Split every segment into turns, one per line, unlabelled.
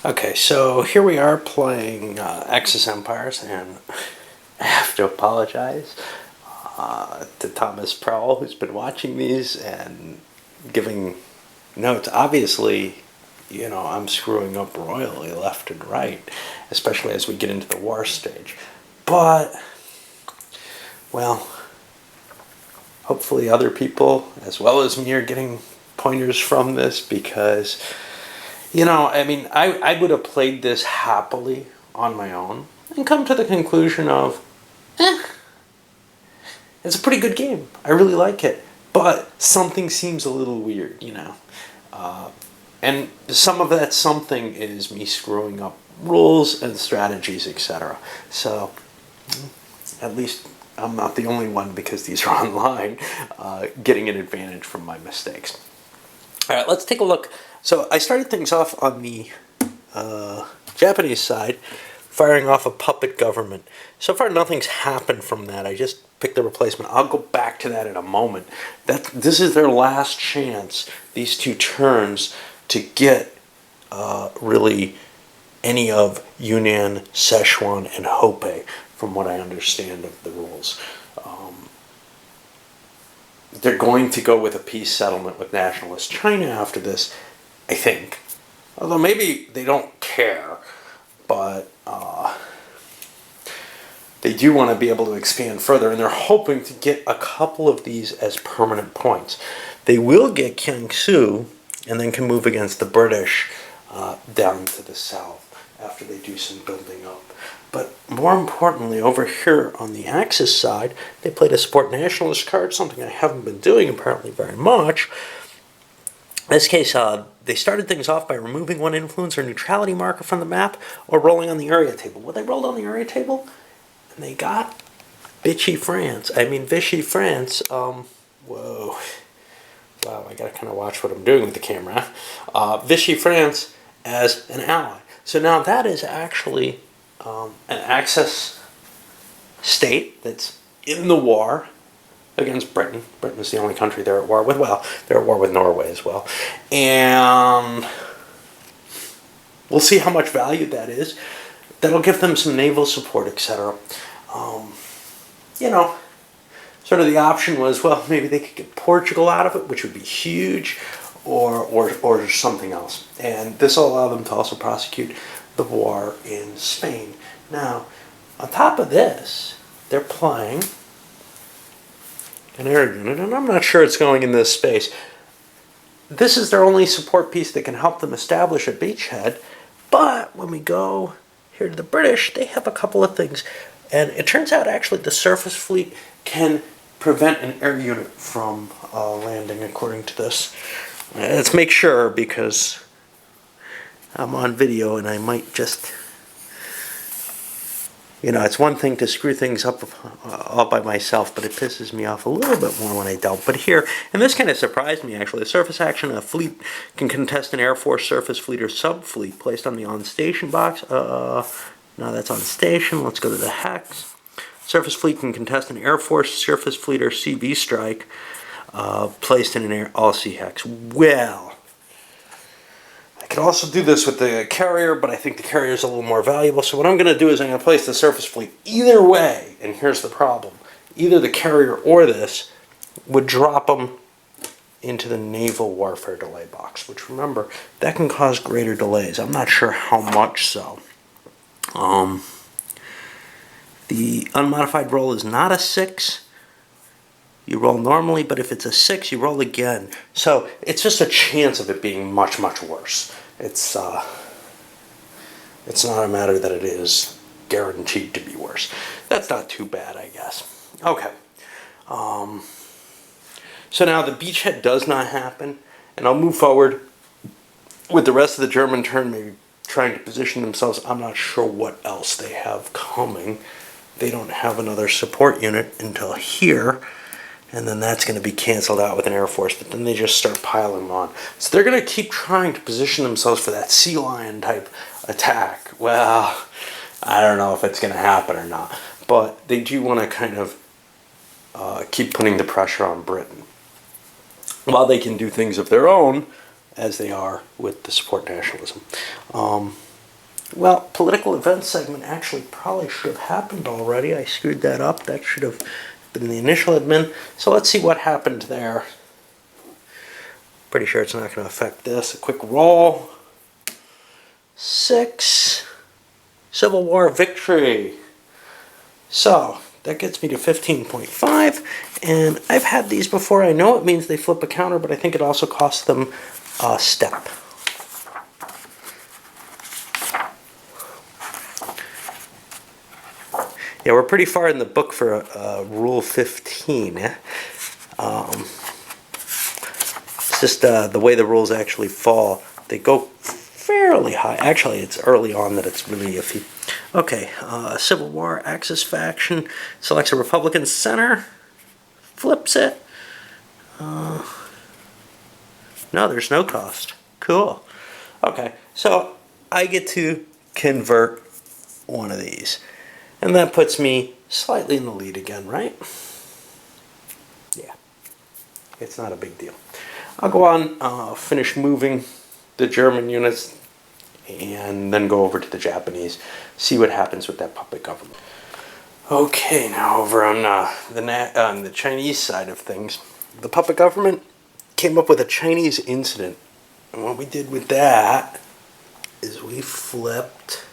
Okay, so here we are playing Axis Empires, and I have to apologize to Thomas Prowell, who's been watching these and giving notes. Obviously, I'm screwing up royally left and right, especially as we get into the war stage. But, well, hopefully other people, as well as me, are getting pointers from this because, I would have played this happily on my own and come to the conclusion of, it's a pretty good game. I really like it. But something seems a little weird. And some of that something is me screwing up rules and strategies, etc. So, at least I'm not the only one, because these are online, getting an advantage from my mistakes. All right, let's take a look. So I started things off on the Japanese side, firing off a puppet government. So far, nothing's happened from that. I just picked the replacement. I'll go back to that in a moment. This is their last chance, these two turns, to get really any of Yunnan, Sichuan, and Hopei, from what I understand of the rules. They're going to go with a peace settlement with nationalist China after this, I think. Although maybe they don't care, but they do want to be able to expand further, and they're hoping to get a couple of these as permanent points. They will get Kiangsu, and then can move against the British down to the south after they do some building up. But more importantly, over here on the Axis side, they played a support nationalist card, something I haven't been doing apparently very much. In this case, they started things off by removing one influence or neutrality marker from the map, or rolling on the area table. Well, they rolled on the area table, and they got Vichy France. Whoa. Wow, I gotta kind of watch what I'm doing with the camera. Vichy France as an ally. So now that is actually an Axis state that's in the war against Britain. Britain is the only country they're at war with. Well, they're at war with Norway as well. And we'll see how much value that is. That'll give them some naval support, etc. Sort of the option was, well, maybe they could get Portugal out of it, which would be huge, or something else. And this will allow them to also prosecute the war in Spain. Now, on top of this, they're playing an air unit, and I'm not sure it's going in this space. This is their only support piece that can help them establish a beachhead, but when we go here to the British, they have a couple of things. And it turns out, actually, the surface fleet can prevent an air unit from landing, according to this. Let's make sure, because I'm on video and I might just... it's one thing to screw things up all by myself, but it pisses me off a little bit more when I don't. But here, and this kind of surprised me, actually, the surface action, a fleet can contest an Air Force surface fleet or sub-fleet placed on the on-station box. No, that's on station. Let's go to the hex. Surface fleet can contest an Air Force surface fleet or CV strike placed in an all-sea hex. Well, I could also do this with the carrier, but I think the carrier is a little more valuable. So what I'm going to do is I'm going to place the surface fleet either way, and here's the problem. Either the carrier or this would drop them into the naval warfare delay box, which, remember, that can cause greater delays. I'm not sure how much so. The unmodified roll is not a 6. You roll normally, but if it's a 6, you roll again. So it's just a chance of it being much, much worse. It's not a matter that it is guaranteed to be worse. That's not too bad, I guess. Okay. So now the beachhead does not happen, and I'll move forward with the rest of the German turn, maybe trying to position themselves. I'm not sure what else they have coming. They don't have another support unit until here, and then that's going to be canceled out with an Air Force, but then they just start piling them on. So they're going to keep trying to position themselves for that sea lion type attack. Well, I don't know if it's going to happen or not, but they do want to kind of keep putting the pressure on Britain, while they can do things of their own, as they are with the support nationalism. Well, political events segment actually probably should have happened already. I screwed that up. That should have been the initial admin. So let's see what happened there. Pretty sure it's not going to affect this. A quick roll. 6. Civil War victory. So that gets me to 15.5. And I've had these before. I know it means they flip a counter, but I think it also costs them a step. Yeah, we're pretty far in the book for Rule 15. It's just the way the rules actually fall. They go fairly high. Actually, it's early on that it's really iffy. Okay, Civil War, Axis faction, selects a Republican center, flips it. No, there's no cost. Cool. Okay, so I get to convert one of these. And that puts me slightly in the lead again, right? Yeah. It's not a big deal. I'll go on, finish moving the German units, and then go over to the Japanese, see what happens with that puppet government. Okay, now over on the Chinese side of things, the puppet government came up with a Chinese incident. And what we did with that is we flipped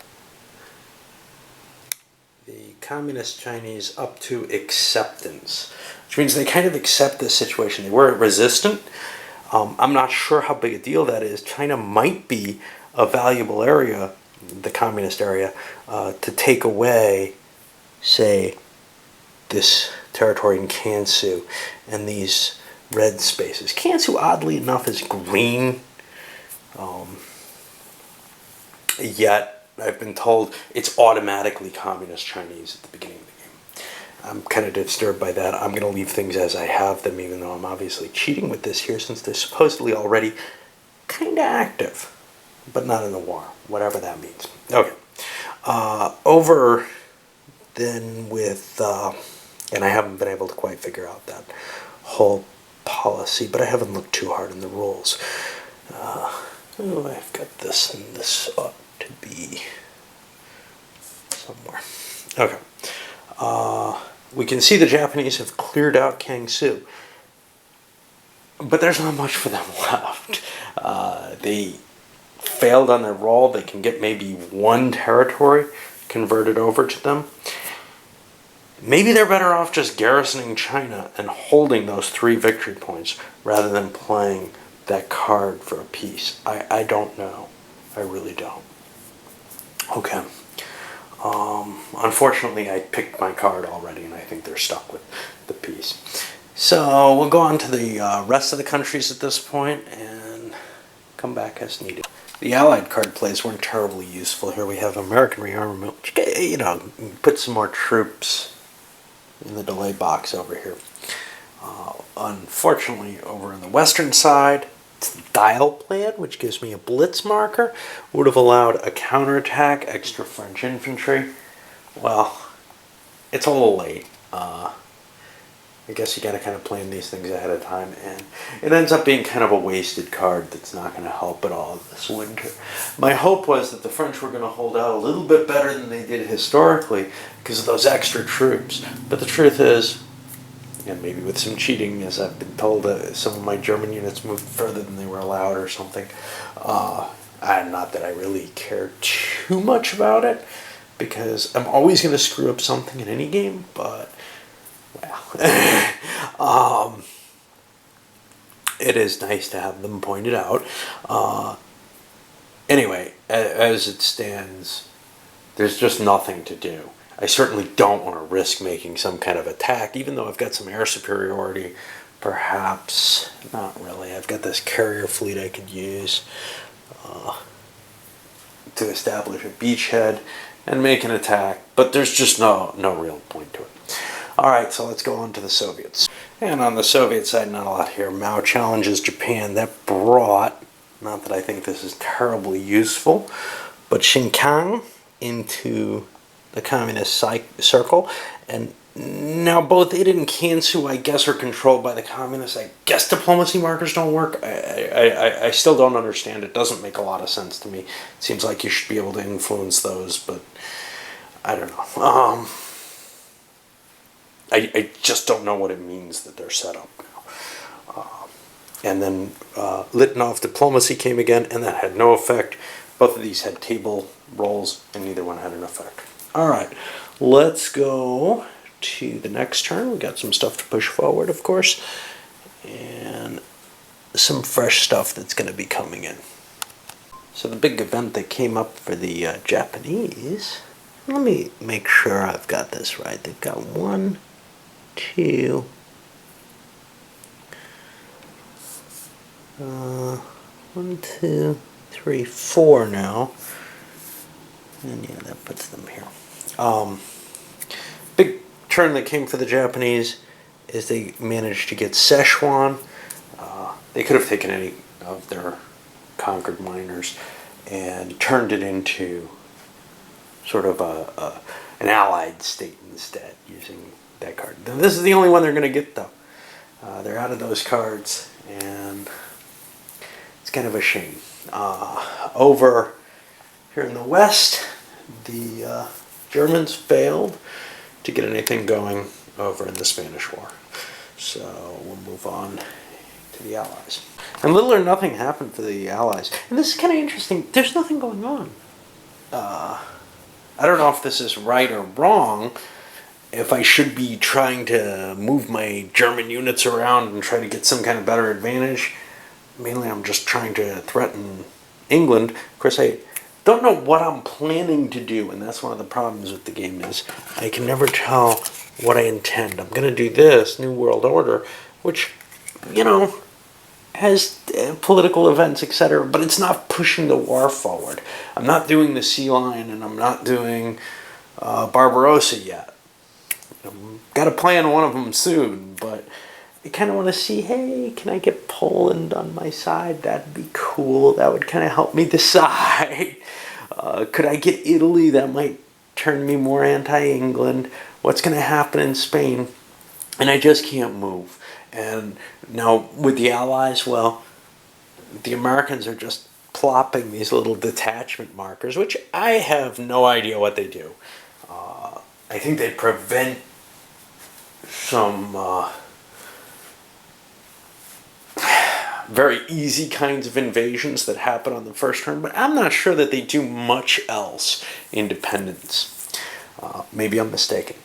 the communist Chinese up to acceptance, which means they kind of accept this situation. They weren't resistant. I'm not sure how big a deal that is. China might be a valuable area, the communist area, to take away, say, this territory in Kansu and these red spaces. Kansu, oddly enough, is green, yet I've been told it's automatically communist Chinese at the beginning of the game. I'm kind of disturbed by that. I'm going to leave things as I have them, even though I'm obviously cheating with this here, since they're supposedly already kind of active, but not in the war, whatever that means. Okay. Over then with, and I haven't been able to quite figure out that whole policy, but I haven't looked too hard in the rules. I've got this, and this ought to be somewhere. Okay. We can see the Japanese have cleared out Kangsu, but there's not much for them left. They failed on their roll. They can get maybe one territory converted over to them. Maybe they're better off just garrisoning China and holding those 3 victory points rather than playing that card for a peace. I don't know. I really don't. Okay. Unfortunately, I picked my card already, and I think they're stuck with the peace. So we'll go on to the rest of the countries at this point and come back as needed. The Allied card plays weren't terribly useful. Here we have American rearmament, which, you know, put some more troops in the delay box over here. Unfortunately, over on the western side, it's the Dial plan, which gives me a blitz marker. Would have allowed a counterattack, extra French infantry. Well, it's a little late. I guess you got to kind of plan these things ahead of time, and it ends up being kind of a wasted card that's not going to help at all this winter. My hope was that the French were going to hold out a little bit better than they did historically because of those extra troops. But the truth is, and maybe with some cheating, as I've been told, some of my German units moved further than they were allowed or something. Not that I really care too much about it, because I'm always going to screw up something in any game, but, well, it is nice to have them pointed out. Anyway, as it stands, there's just nothing to do. I certainly don't want to risk making some kind of attack, even though I've got some air superiority. Perhaps not really. I've got this carrier fleet I could use to establish a beachhead and make an attack, but there's just no real point to it. Alright, so let's go on to the Soviets. And on the Soviet side, not a lot here. Mao challenges Japan. That brought, not that I think this is terribly useful, but Xinjiang into the communist circle, and Now, both it and Kansu, I guess, are controlled by the communists. I guess diplomacy markers don't work. I still don't understand. It doesn't make a lot of sense to me. It seems like you should be able to influence those, but I don't know. I just don't know what it means that they're set up now. And then Litvinov diplomacy came again, and that had no effect. Both of these had table rolls, and neither one had an effect. All right, let's go to the next turn. We got some stuff to push forward, of course, and some fresh stuff that's going to be coming in. So the big event that came up for the Japanese, let me make sure I've got this right. They've got 1, 2, 1, 2, 3, 4 now. And yeah, that puts them here. Big turn that came for the Japanese is they managed to get Szechuan. They could have taken any of their conquered miners and turned it into sort of an allied state instead, using that card. Now, this is the only one they're going to get, though. They're out of those cards, and it's kind of a shame. Over here in the West, the Germans failed to get anything going over in the Spanish War. So we'll move on to the Allies. And little or nothing happened for the Allies. And this is kind of interesting. There's nothing going on. I don't know if this is right or wrong. If I should be trying to move my German units around and try to get some kind of better advantage. Mainly I'm just trying to threaten England. Of course, I don't know what I'm planning to do, and that's one of the problems with the game is I can never tell what I intend. I'm going to do this, New World Order, which, you know, has political events, etc., but it's not pushing the war forward. I'm not doing the Sea Lion, and I'm not doing Barbarossa yet. I've got to plan one of them soon, but I kind of want to see, hey, can I get Poland on my side? That'd be cool. That would kind of help me decide. Could I get Italy? That might turn me more anti-England. What's going to happen in Spain? And I just can't move. And now with the Allies, well, the Americans are just plopping these little detachment markers, which I have no idea what they do. I think they prevent some very easy kinds of invasions that happen on the first turn, but I'm not sure that they do much else. Independence. Maybe I'm mistaken.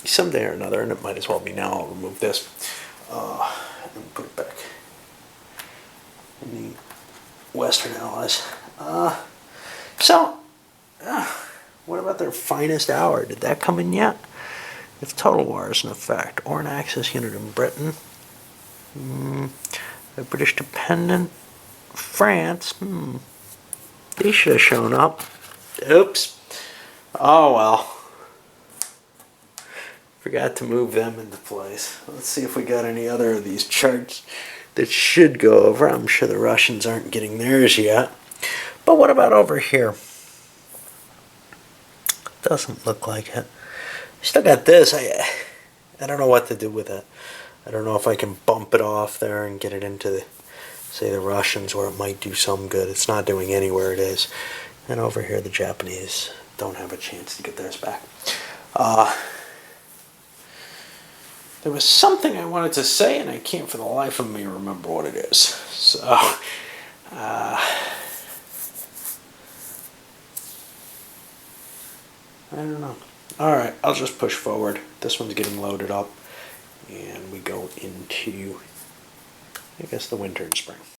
Someday or another, and it might as well be now. I'll remove this and put it back in the Western Allies. What about their finest hour? Did that come in yet? If Total War is in effect, or an Axis unit in Britain, the British dependent, France, they should have shown up. Oops. Oh well. Forgot to move them into place. Let's see if we got any other of these charts that should go over. I'm sure the Russians aren't getting theirs yet. But what about over here? Doesn't look like it. Still got this. I don't know what to do with it. I don't know if I can bump it off there and get it into, say, the Russians, where it might do some good. It's not doing anywhere it is. And over here, the Japanese don't have a chance to get theirs back. There was something I wanted to say, and I can't for the life of me remember what it is. So, I don't know. Alright, I'll just push forward. This one's getting loaded up. And we go into, I guess, the winter and spring.